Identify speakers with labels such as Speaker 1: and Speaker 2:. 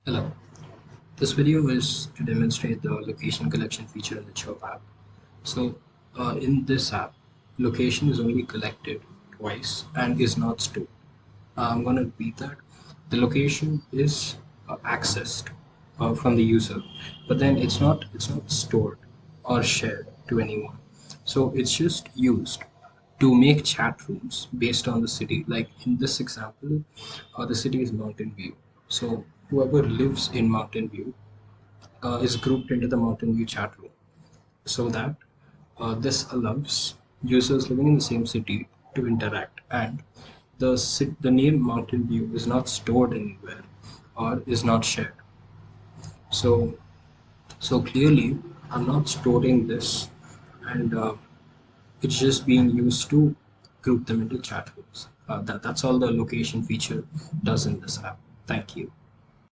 Speaker 1: Hello. This video is to demonstrate the location collection feature in the Chirp app. In this app, location is only collected twice and is not stored. I'm going to repeat that. The location is accessed from the user, but then it's not stored or shared to anyone. So it's just used to make chat rooms based on the city. Like in this example, the city is Mountain View. So whoever lives in Mountain View is grouped into the Mountain View chat room so that this allows users living in the same city to interact, and the name Mountain View is not stored anywhere or is not shared. So so clearly I'm not storing this, and it's just being used to group them into chat rooms. That's all the location feature does in this app. Thank you.